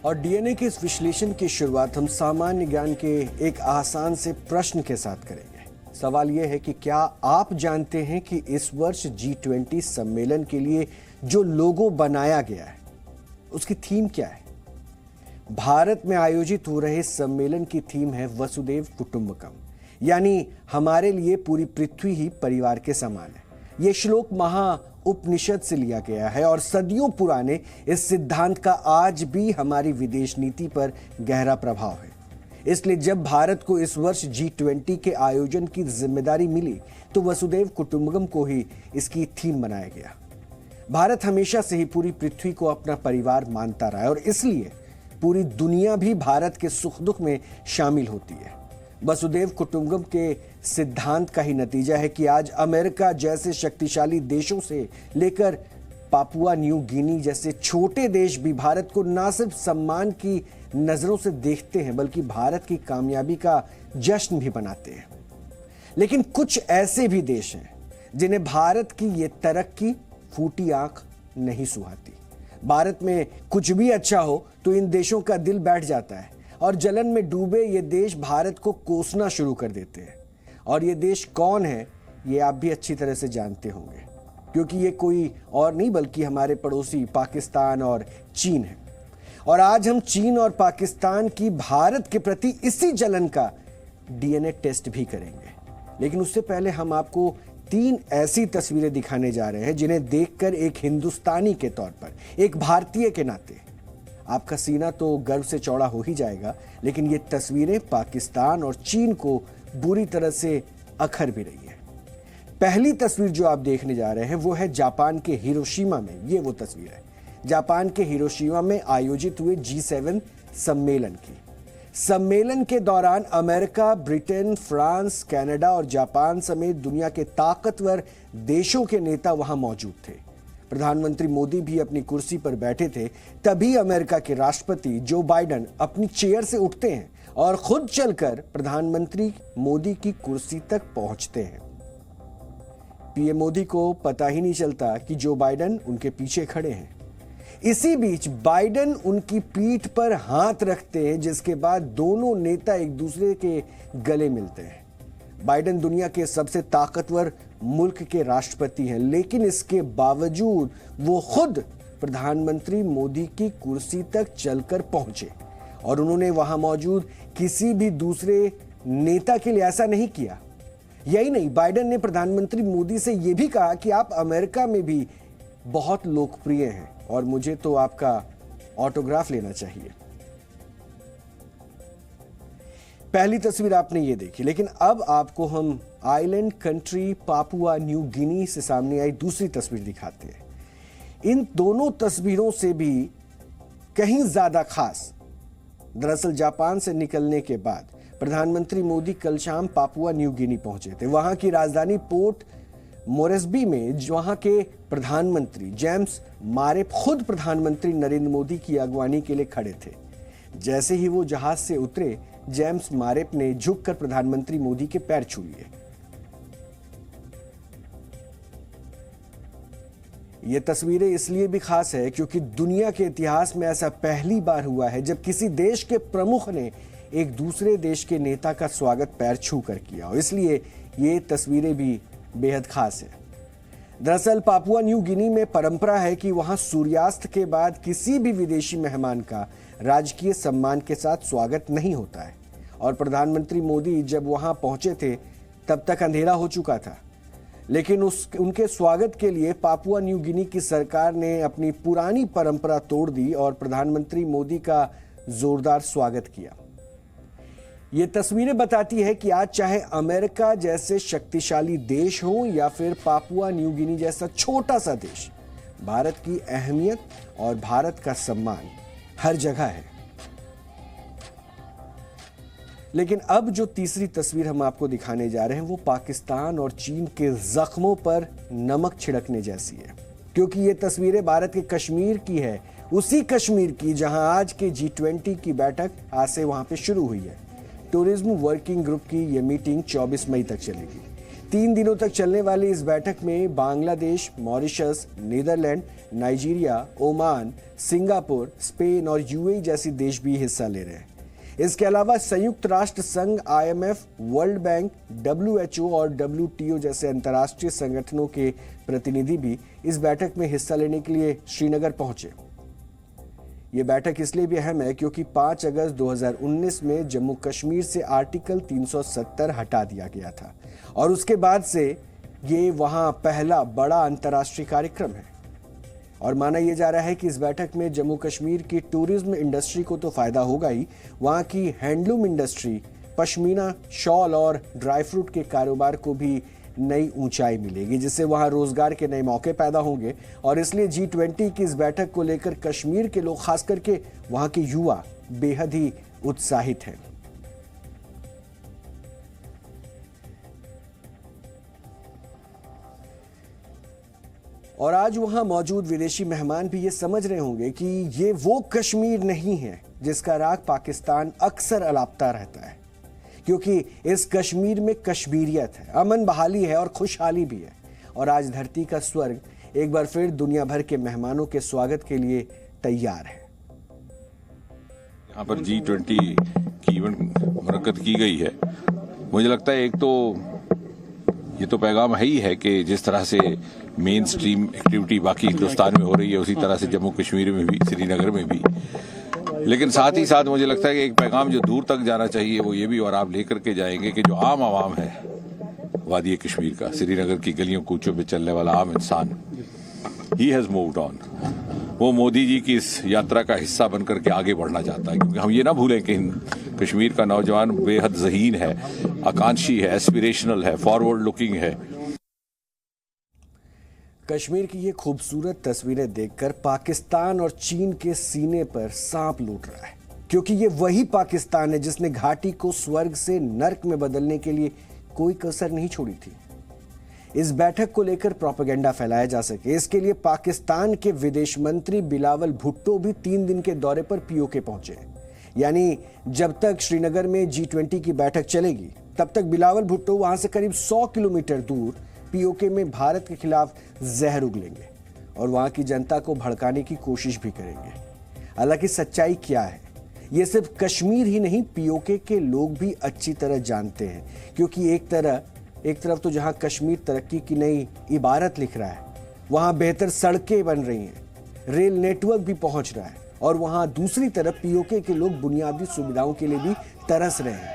और डीएनए के इस विश्लेषण की शुरुआत हम सामान्य ज्ञान के एक आसान से प्रश्न के साथ करेंगे। सवाल यह है कि क्या आप जानते हैं कि इस वर्ष G20 सम्मेलन के लिए जो लोगो बनाया गया है उसकी थीम क्या है? भारत में आयोजित हो रहे सम्मेलन की थीम है वसुदेव कुटुंबकम, यानी हमारे लिए पूरी पृथ्वी ही परिवार के समान है। यह श्लोक महा उपनिषद से लिया गया है और सदियों पुराने इस सिद्धांत का आज भी हमारी विदेश नीति पर गहरा प्रभाव है। इसलिए जब भारत को इस वर्ष G20 के आयोजन की जिम्मेदारी मिली तो वसुदेव कुटुंबकम को ही इसकी थीम बनाया गया। भारत हमेशा से ही पूरी पृथ्वी को अपना परिवार मानता रहा है और इसलिए पूरी दुनिया भी भारत के सुख दुख में शामिल होती है। वसुदेव कुटुंबकम के सिद्धांत का ही नतीजा है कि आज अमेरिका जैसे शक्तिशाली देशों से लेकर पापुआ न्यू गिनी जैसे छोटे देश भी भारत को न सिर्फ सम्मान की नजरों से देखते हैं बल्कि भारत की कामयाबी का जश्न भी मनाते हैं। लेकिन कुछ ऐसे भी देश हैं जिन्हें भारत की ये तरक्की फूटी आंख नहीं सुहाती। भारत में कुछ भी अच्छा हो तो इन देशों का दिल बैठ जाता है और जलन में डूबे ये देश भारत को कोसना शुरू कर देते हैं। और ये देश कौन है ये आप भी अच्छी तरह से जानते होंगे, क्योंकि ये कोई और नहीं बल्कि हमारे पड़ोसी पाकिस्तान और चीन है। और आज हम चीन और पाकिस्तान की भारत के प्रति इसी जलन का डीएनए टेस्ट भी करेंगे। लेकिन उससे पहले हम आपको 3 ऐसी तस्वीरें दिखाने जा रहे हैं जिन्हें देखकर एक हिंदुस्तानी के तौर पर, एक भारतीय के नाते आपका सीना तो गर्व से चौड़ा हो ही जाएगा, लेकिन ये तस्वीरें पाकिस्तान और चीन को बुरी तरह से अखर भी रही है। पहली तस्वीर जो आप देखने जा रहे हैं वो है जापान के हिरोशिमा में। ये वो तस्वीर है जापान के हिरोशिमा में आयोजित हुए G7 सम्मेलन की। सम्मेलन के दौरान अमेरिका, ब्रिटेन, फ्रांस, कनाडा और जापान समेत दुनिया के ताकतवर देशों के नेता वहां मौजूद थे। प्रधानमंत्री मोदी भी अपनी कुर्सी पर बैठे थे। तभी अमेरिका के राष्ट्रपति जो बाइडेन अपनी चेयर से उठते हैं और खुद चलकर प्रधानमंत्री मोदी की कुर्सी तक पहुंचते हैं। पीएम मोदी को पता ही नहीं चलता कि जो बाइडेन उनके पीछे खड़े हैं। इसी बीच बाइडेन उनकी पीठ पर हाथ रखते हैं, जिसके बाद दोनों नेता एक दूसरे के गले मिलते हैं। बाइडेन दुनिया के सबसे ताकतवर मुल्क के राष्ट्रपति हैं, लेकिन इसके बावजूद वो खुद प्रधानमंत्री मोदी की कुर्सी तक चलकर पहुंचे और उन्होंने वहां मौजूद किसी भी दूसरे नेता के लिए ऐसा नहीं किया। यही नहीं, बाइडेन ने प्रधानमंत्री मोदी से यह भी कहा कि आप अमेरिका में भी बहुत लोकप्रिय हैं और मुझे तो आपका ऑटोग्राफ लेना चाहिए। पहली तस्वीर आपने ये देखी, लेकिन अब आपको हम island country Papua New Guinea से सामने आई दूसरी तस्वीर दिखाते हैं। इन दोनों तस्वीरों से भी कहीं ज्यादा खास, दरअसल जापान से निकलने के बाद प्रधानमंत्री मोदी कल शाम पापुआ न्यू गिनी पहुंचे थे। वहां की राजधानी पोर्ट मोरेस्बी में वहां के प्रधानमंत्री जेम्स मारेप खुद प्रधानमंत्री नरेंद्र मोदी की अगवानी के लिए खड़े थे। जैसे ही वो जहाज से उतरे, जेम्स मारेप ने झुककर प्रधानमंत्री मोदी के पैर छू लिए। ये तस्वीरें इसलिए भी खास है क्योंकि दुनिया के इतिहास में ऐसा पहली बार हुआ है जब किसी देश के प्रमुख ने एक दूसरे देश के नेता का स्वागत पैर छू कर किया, और इसलिए ये तस्वीरें भी बेहद खास है। दरअसल पापुआ न्यू गिनी में परंपरा है कि वहां सूर्यास्त के बाद किसी भी विदेशी मेहमान का राजकीय सम्मान के साथ स्वागत नहीं होता है, और प्रधानमंत्री मोदी जब वहां पहुंचे थे तब तक अंधेरा हो चुका था। लेकिन उनके स्वागत के लिए पापुआ न्यू गिनी की सरकार ने अपनी पुरानी परंपरा तोड़ दी और प्रधानमंत्री मोदी का जोरदार स्वागत किया। ये तस्वीरें बताती है कि आज चाहे अमेरिका जैसे शक्तिशाली देश हो या फिर पापुआ न्यू गिनी जैसा छोटा सा देश, भारत की अहमियत और भारत का सम्मान हर जगह है। लेकिन अब जो तीसरी तस्वीर हम आपको दिखाने जा रहे हैं वो पाकिस्तान और चीन के जख्मों पर नमक छिड़कने जैसी है, क्योंकि ये तस्वीरें भारत के कश्मीर की है, उसी कश्मीर की जहां आज के G20 की बैठक आज से वहां पे शुरू हुई है। टूरिज्म वर्किंग ग्रुप की यह मीटिंग 24 मई तक चलेगी। 3 दिनों तक चलने वाली इस बैठक में Bangladesh, Mauritius, Netherlands, Nigeria, Oman, Singapore, Spain और यूएई जैसे देश भी हिस्सा ले रहे हैं। इसके अलावा संयुक्त राष्ट्र संघ, IMF, वर्ल्ड बैंक, WHO और WTO जैसे अंतर्राष्ट्रीय संगठनों के प्रतिनिधि भी इस बैठक में हिस्सा लेने के लिए श्रीनगर पहुंचे। ये बैठक इसलिए भी अहम है क्योंकि 5 अगस्त 2019 में जम्मू कश्मीर से आर्टिकल 370 हटा दिया गया था और उसके बाद से ये वहां पहला बड़ा अंतर्राष्ट्रीय कार्यक्रम है। और माना यह जा रहा है कि इस बैठक में जम्मू कश्मीर की टूरिज्म इंडस्ट्री को तो फायदा होगा ही, वहां की हैंडलूम इंडस्ट्री, पश्मीना शॉल और ड्राई फ्रूट के कारोबार को भी नई ऊंचाई मिलेगी, जिससे वहां रोजगार के नए मौके पैदा होंगे। और इसलिए G20 की इस बैठक को लेकर कश्मीर के लोग, खास करके वहां के युवा, बेहद ही उत्साहित हैं। और आज वहां मौजूद विदेशी मेहमान भी ये समझ रहे होंगे कि ये वो कश्मीर नहीं है जिसका राग पाकिस्तान अक्सर अलापता रहता है, क्योंकि इस कश्मीर में कश्मीरियत है, अमन बहाली है और खुशहाली भी है। और आज धरती का स्वर्ग एक बार फिर दुनिया भर के मेहमानों के स्वागत के लिए तैयार है। यहाँ पर G20 की इवेंट मुनक्कद की गई है। मुझे लगता है एक तो ये तो पैगाम है ही है कि जिस तरह से मेन स्ट्रीम एक्टिविटी बाकी हिंदुस्तान में हो रही है, उसी तरह से जम्मू कश्मीर में भी, श्रीनगर में भी। लेकिन साथ ही साथ मुझे लगता है कि एक पैगाम जो दूर तक जाना चाहिए वो ये भी, और आप लेकर के जाएंगे, कि जो आम आवाम है वादी कश्मीर का, श्रीनगर की गलियों कूचों में चलने वाला आम इंसान, ही हैज मूव्ड ऑन। वो मोदी जी की इस यात्रा का हिस्सा बनकर के आगे बढ़ना चाहता है, क्योंकि हम ये ना भूलें कि कश्मीर का नौजवान बेहद ज़हीन है, आकांक्षी है, एस्पिरेशनल है, फॉरवर्ड लुकिंग है। कश्मीर की ये खूबसूरत तस्वीरें देखकर पाकिस्तान और चीन के सीने पर सांप लूट रहा है, क्योंकि ये वही पाकिस्तान है जिसने घाटी को स्वर्ग से नर्क में बदलने के लिए कोई कसर नहीं छोड़ी थी। इस बैठक को लेकर प्रोपेगेंडा फैलाया जा सके, इसके लिए पाकिस्तान के विदेश मंत्री बिलावल भुट्टो भी 3 दिन के दौरे पर POK पहुंचे। यानी जब तक श्रीनगर में G20 की बैठक चलेगी, तब तक बिलावल भुट्टो वहां से करीब 100 किलोमीटर दूर POK में भारत के खिलाफ जहर उगलेंगे और वहां की जनता को भड़काने की कोशिश भी करेंगे। हालांकि सच्चाई क्या है, ये सिर्फ कश्मीर ही नहीं, POK के लोग भी अच्छी तरह जानते हैं, क्योंकि एक तरफ तो जहां कश्मीर तरक्की की नई इबारत लिख रहा है, वहां बेहतर सड़कें बन रही हैं, रेल नेटवर्क भी पहुंच रहा है, और वहां दूसरी तरफ POK के लोग बुनियादी सुविधाओं के लिए भी तरस रहे हैं।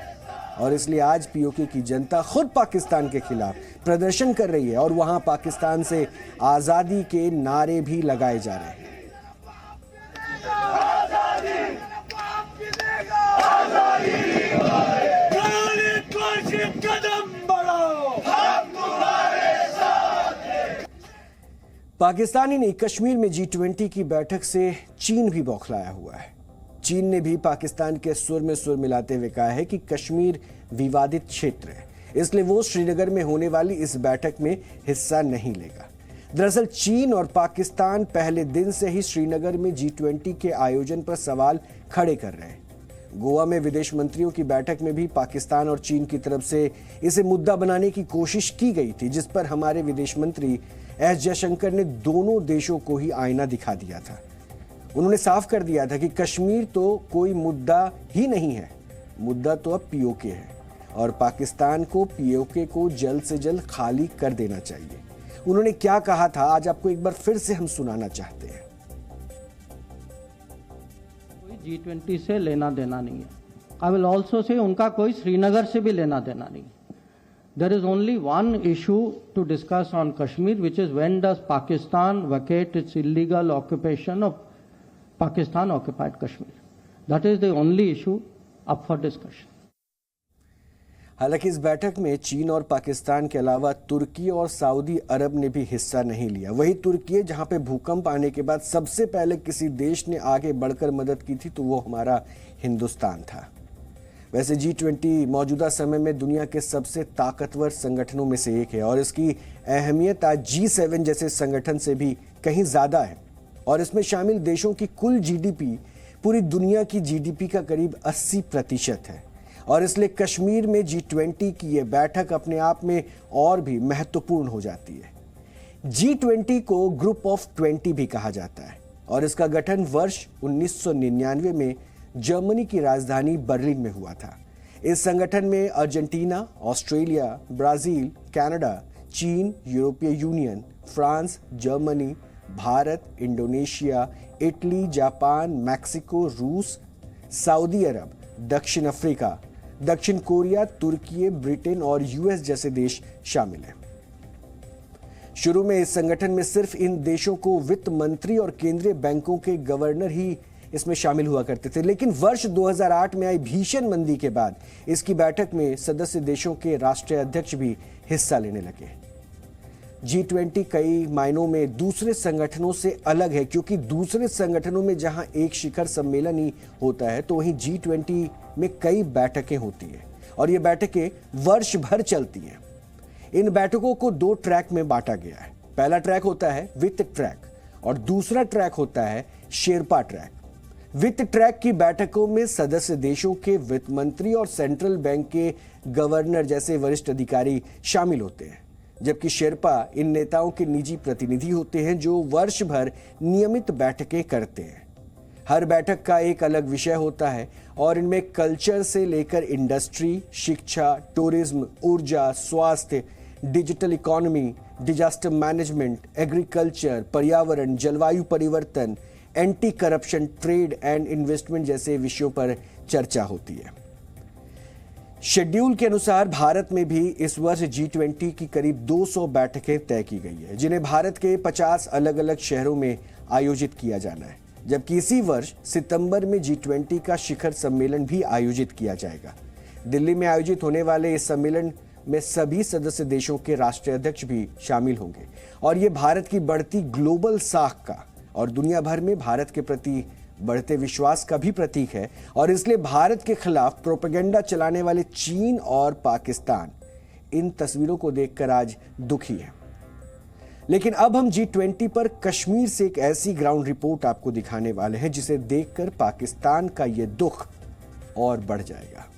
और इसलिए आज POK की जनता खुद पाकिस्तान के खिलाफ प्रदर्शन कर रही है और वहां पाकिस्तान से आजादी के नारे भी लगाए जा रहे हैं। पाकिस्तान ही नहीं, कश्मीर में G20 की बैठक से चीन भी बौखलाया हुआ है। चीन ने भी पाकिस्तान के सुर में सुर मिलाते हुए कहा है कि कश्मीर विवादित क्षेत्र है, इसलिए वो श्रीनगर में होने वाली इस बैठक में हिस्सा नहीं लेगा। दरअसल चीन और पाकिस्तान पहले दिन से ही श्रीनगर में G20 के आयोजन पर सवाल खड़े कर रहे हैं। गोवा में विदेश मंत्रियों की बैठक में भी पाकिस्तान और चीन की तरफ से इसे मुद्दा बनाने की कोशिश की गई थी, जिस पर हमारे विदेश मंत्री S जयशंकर ने दोनों देशों को ही आईना दिखा दिया था। उन्होंने साफ कर दिया था कि कश्मीर तो कोई मुद्दा ही नहीं है, मुद्दा तो अब POK है और पाकिस्तान को POK को जल्द से जल्द खाली कर देना चाहिए। उन्होंने क्या कहा था, आज आपको एक बार फिर से हम सुनाना चाहते हैं। कोई G20 से लेना देना नहीं है। आई विल ऑल्सो से उनका कोई श्रीनगर से भी लेना देना नहीं है। There is only one issue to discuss on Kashmir, which is when does Pakistan vacate its illegal occupation of Pakistan occupied Kashmir. That is the only issue up for discussion. हालांकि इस बैठक में चीन और पाकिस्तान के अलावा तुर्की और सऊदी अरब ने भी हिस्सा नहीं लिया। वही तुर्की, जहां पे भूकंप आने के बाद सबसे पहले किसी देश ने आगे बढ़कर मदद की थी, तो वो हमारा हिंदुस्तान था। वैसे G20 मौजूदा समय में दुनिया के सबसे ताकतवर संगठनों में से एक है और इसकी अहमियत आज G7 जैसे संगठन से भी कहीं ज़्यादा है और इसमें शामिल देशों की कुल GDP पूरी दुनिया की GDP का करीब 80% है। और इसलिए कश्मीर में G20 की ये बैठक अपने आप में और भी महत्वपूर्ण हो जाती है। G20 को ग्रुप ऑफ 20 भी कहा जाता है और इसका गठन वर्ष 1999 में जर्मनी की राजधानी बर्लिन में हुआ था। इस संगठन में अर्जेंटीना, ऑस्ट्रेलिया, ब्राजील, कनाडा, चीन, यूरोपीय union, France, Germany, Bharat, Indonesia, Italy, Japan, Mexico, रूस, सऊदी अरब, दक्षिण अफ्रीका, दक्षिण कोरिया, तुर्की, ब्रिटेन और यूएस जैसे देश शामिल हैं। शुरू में इस संगठन में सिर्फ इन देशों को वित्त मंत्री और केंद्रीय बैंकों के गवर्नर ही इसमें शामिल हुआ करते थे, लेकिन वर्ष 2008 में आई भीषण मंदी के बाद इसकी बैठक में सदस्य देशों के राष्ट्रीय अध्यक्ष भी हिस्सा लेने लगे। G20 कई मायनों में दूसरे संगठनों से अलग है, क्योंकि दूसरे संगठनों में जहां एक शिखर सम्मेलन ही होता है तो वहीं G20 में कई बैठकें होती हैं और ये बैठकें वर्ष भर चलती हैं। इन बैठकों को 2 ट्रैक में बांटा गया है। पहला ट्रैक होता है वित्त ट्रैक और दूसरा ट्रैक होता है शेरपा ट्रैक। वित्त ट्रैक की बैठकों में सदस्य देशों के वित्त मंत्री और सेंट्रल बैंक के गवर्नर जैसे वरिष्ठ अधिकारी शामिल होते हैं, जबकि शेरपा इन नेताओं के निजी प्रतिनिधि होते हैं जो वर्ष भर नियमित बैठकें करते हैं। हर बैठक का एक अलग विषय होता है और इनमें कल्चर से लेकर इंडस्ट्री, शिक्षा, टूरिज्म, ऊर्जा, स्वास्थ्य, digital economy, disaster management, agriculture, पर्यावरण, जलवायु परिवर्तन, anti corruption, trade and investment जैसे विषयों पर चर्चा होती है। शेड्यूल के अनुसार भारत में भी इस वर्ष G20 की करीब 200 बैठकें तय की गई है, जिन्हें भारत के 50 अलग अलग शहरों में आयोजित किया जाना है, जबकि इसी वर्ष सितंबर में G20 का शिखर सम्मेलन भी आयोजित किया जाएगा। दिल्ली में आयोजित होने वाले इस सम्मेलन में सभी सदस्य देशों के राष्ट्रीय अध्यक्ष भी शामिल होंगे और ये भारत की बढ़ती ग्लोबल साख का और दुनिया भर में भारत के प्रति बढ़ते विश्वास का भी प्रतीक है और इसलिए भारत के खिलाफ प्रोपेगेंडा चलाने वाले चीन और पाकिस्तान इन तस्वीरों को देखकर आज दुखी है। लेकिन अब हम G20 पर कश्मीर से एक ऐसी ग्राउंड रिपोर्ट आपको दिखाने वाले हैं जिसे देखकर पाकिस्तान का ये दुख और बढ़ जाएगा।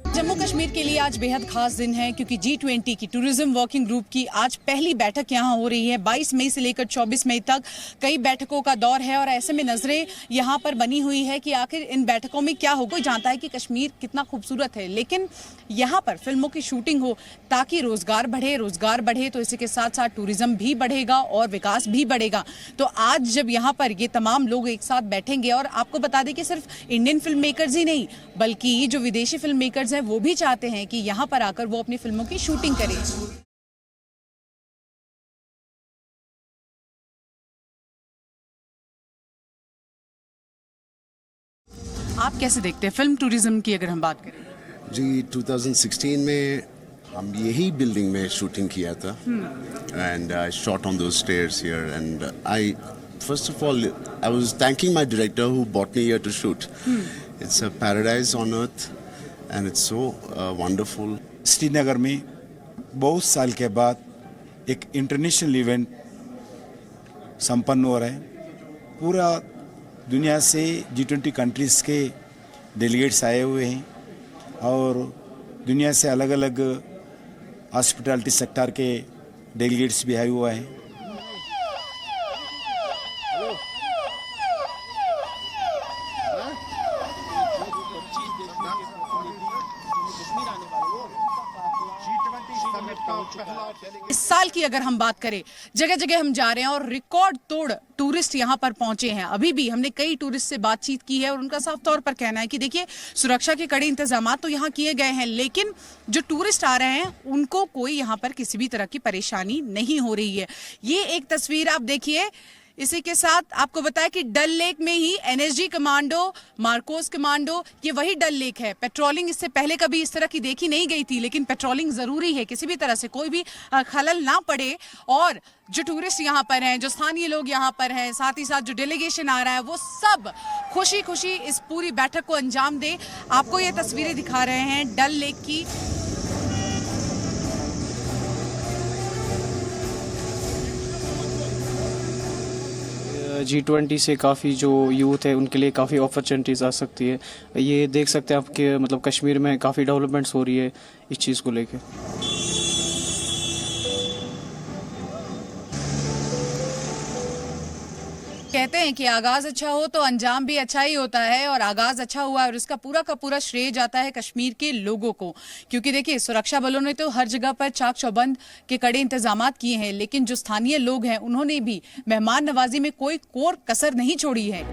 जम्मू कश्मीर के लिए आज बेहद खास दिन है क्योंकि G20 की टूरिज्म वर्किंग ग्रुप की आज पहली बैठक यहां हो रही है। 22 मई से लेकर 24 मई तक कई बैठकों का दौर है और ऐसे में नजरें यहां पर बनी हुई है कि आखिर इन बैठकों में क्या हो। कोई जानता है कि कश्मीर कितना खूबसूरत है, लेकिन यहां पर फिल्मों की शूटिंग हो ताकि रोजगार बढ़े तो इसी के साथ साथ टूरिज्म भी बढ़ेगा और विकास भी बढ़ेगा। तो आज जब यहाँ पर ये तमाम लोग एक साथ बैठेंगे और आपको बता दें कि सिर्फ इंडियन फिल्म मेकर्स ही नहीं बल्कि जो विदेशी फिल्म मेकर्स हैं वो भी चाहते हैं कि यहाँ पर आकर वो अपनी फिल्मों की शूटिंग करें। आप कैसे देखते हैं फिल्म टूरिज्म की अगर हम बात करें? जी 2016 में हम यही बिल्डिंग में शूटिंग किया था and I shot on those stairs here and I first of all I was thanking my director who bought me here to shoot. It's a paradise on earth and it's so wonderful. Srinagar में बहुत साल के बाद एक international event संपन्न हो रहा है। पूरा दुनिया से G20 कंट्रीज़ के डेलीगेट्स आए हुए हैं और दुनिया से अलग अलग हॉस्पिटैलिटी सेक्टर के डेलीगेट्स भी आए हुए हैं। इस साल की अगर हम बात करें जगह जगह हम जा रहे हैं और रिकॉर्ड तोड़ टूरिस्ट यहां पर पहुंचे हैं। अभी भी हमने कई टूरिस्ट से बातचीत की है और उनका साफ तौर पर कहना है कि देखिए सुरक्षा के कड़े इंतजाम तो यहां किए गए हैं, लेकिन जो टूरिस्ट आ रहे हैं उनको कोई यहां पर किसी भी तरह की परेशानी नहीं हो रही है। ये एक तस्वीर आप देखिए। इसी के साथ आपको बताया कि डल लेक में ही NSG कमांडो, मार्कोस कमांडो, ये वही डल लेक है। पेट्रोलिंग इससे पहले कभी इस तरह की देखी नहीं गई थी, लेकिन पेट्रोलिंग जरूरी है, किसी भी तरह से कोई भी खलल ना पड़े। और जो टूरिस्ट यहाँ पर हैं, जो स्थानीय लोग यहाँ पर हैं, साथ ही साथ जो डेलीगेशन आ रहा है, वो सब खुशी खुशी इस पूरी बैठक को अंजाम दे। आपको ये तस्वीरें दिखा रहे हैं डल लेक की। G20 से काफ़ी जो यूथ है उनके लिए काफ़ी अपॉर्चुनिटीज़ आ सकती है। ये देख सकते हैं आप कि मतलब कश्मीर में काफ़ी डेवलपमेंट्स हो रही है इस चीज़ को लेके। कहते हैं कि आगाज अच्छा हो तो अंजाम भी अच्छा ही होता है, और आगाज अच्छा हुआ और इसका पूरा का पूरा श्रेय जाता है कश्मीर के लोगों को। क्योंकि देखिए, सुरक्षा बलों ने तो हर जगह पर चाक चौबंद के कड़े इंतजामात किए हैं, लेकिन जो स्थानीय लोग हैं उन्होंने भी मेहमान नवाजी में कोई कोर कसर नहीं छोड़ी है।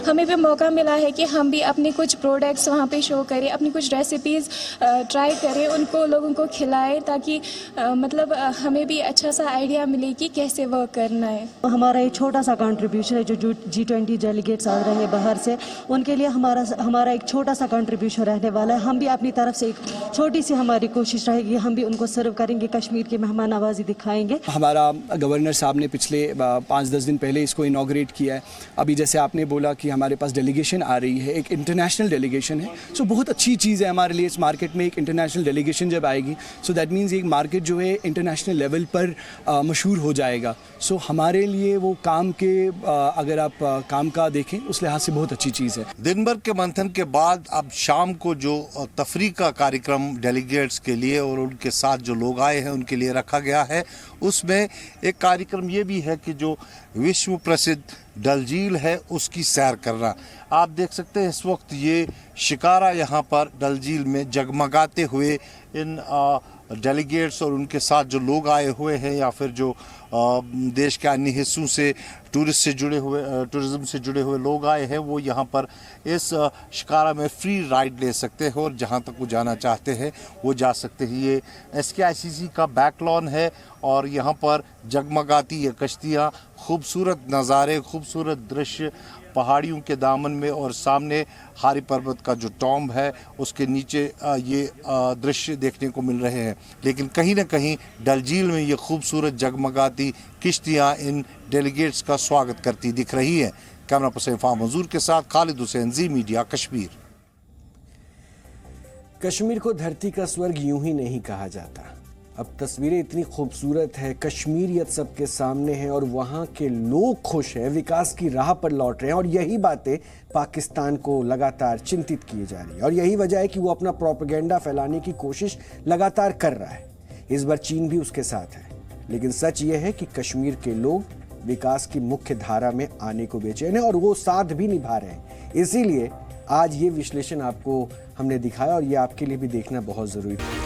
हमें भी मौका मिला है कि हम भी अपने कुछ प्रोडक्ट्स वहाँ पे शो करें, अपनी कुछ रेसिपीज़ ट्राई करें, उनको लोगों को खिलाएं, ताकि मतलब हमें भी अच्छा सा आइडिया मिले कि कैसे वर्क करना है। हमारा एक छोटा सा कंट्रीब्यूशन है, जो G20 डेलीगेट्स आ रहे हैं बाहर से, उनके लिए हमारा एक छोटा सा कंट्रीब्यूशन रहने वाला है। हम भी अपनी तरफ से एक छोटी सी हमारी कोशिश रहेगी, हम भी उनको सर्व करेंगे, कश्मीर की मेहमान नवाजी दिखाएंगे। हमारा गवर्नर साहब ने पिछले 5-10 दिन पहले इसको इनॉग्रेट किया है। अभी जैसे आपने बोला कि हमारे पास डेलीगेशन आ रही है, एक इंटरनेशनल डेलीगेशन है, सो बहुत अच्छी चीज़ है हमारे लिए। इस मार्केट में एक इंटरनेशनल डेलीगेशन जब आएगी, सो दैट मीन्स एक मार्केट जो है इंटरनेशनल लेवल पर मशहूर हो जाएगा। सो हमारे लिए वो काम के अगर आप काम का देखें उस लिहाज से बहुत अच्छी चीज़ है। दिन भर के मंथन के बाद अब शाम को जो तफरीह का कार्यक्रम डेलीगेट्स के लिए और उनके साथ जो लोग आए हैं उनके लिए रखा गया है, उसमें एक कार्यक्रम ये भी है कि जो विश्व प्रसिद्ध डल झील है उसकी सैर करना। आप देख सकते हैं इस वक्त ये शिकारा यहाँ पर डल झील में जगमगाते हुए इन डेलीगेट्स और उनके साथ जो लोग आए हुए हैं या फिर जो देश के अन्य हिस्सों से टूरिज्म से जुड़े हुए लोग आए हैं, वो यहाँ पर इस शिकारा में फ्री राइड ले सकते हैं और जहाँ तक वो जाना चाहते हैं वो जा सकते हैं। ये SKICC का बैक लॉन है और यहाँ पर जगमगाती ये कश्तियाँ, खूबसूरत नज़ारे, खूबसूरत दृश्य पहाड़ियों के दामन में, और सामने हारी पर्वत का जो टॉम्ब है उसके नीचे ये दृश्य देखने को मिल रहे हैं। लेकिन कहीं ना कहीं डल झील में ये खूबसूरत जगमगाती किश्तियाँ इन डेलीगेट्स का स्वागत करती दिख रही हैं। कैमरा पर्सन फाम मंजूर के साथ खालिद हुसैन, जी मीडिया, कश्मीर। कश्मीर को धरती का स्वर्ग यूं ही नहीं कहा जाता। अब तस्वीरें इतनी खूबसूरत है, कश्मीरियत सबके सामने है और वहाँ के लोग खुश हैं, विकास की राह पर लौट रहे हैं, और यही बातें पाकिस्तान को लगातार चिंतित की जा रही है। और यही वजह है कि वो अपना प्रोपेगेंडा फैलाने की कोशिश लगातार कर रहा है। इस बार चीन भी उसके साथ है। लेकिन सच ये है कि कश्मीर के लोग विकास की मुख्य धारा में आने को बेचैन हैं और वो साथ भी निभा रहे हैं। इसीलिए आज ये विश्लेषण आपको हमने दिखाया और ये आपके लिए भी देखना बहुत ज़रूरी है।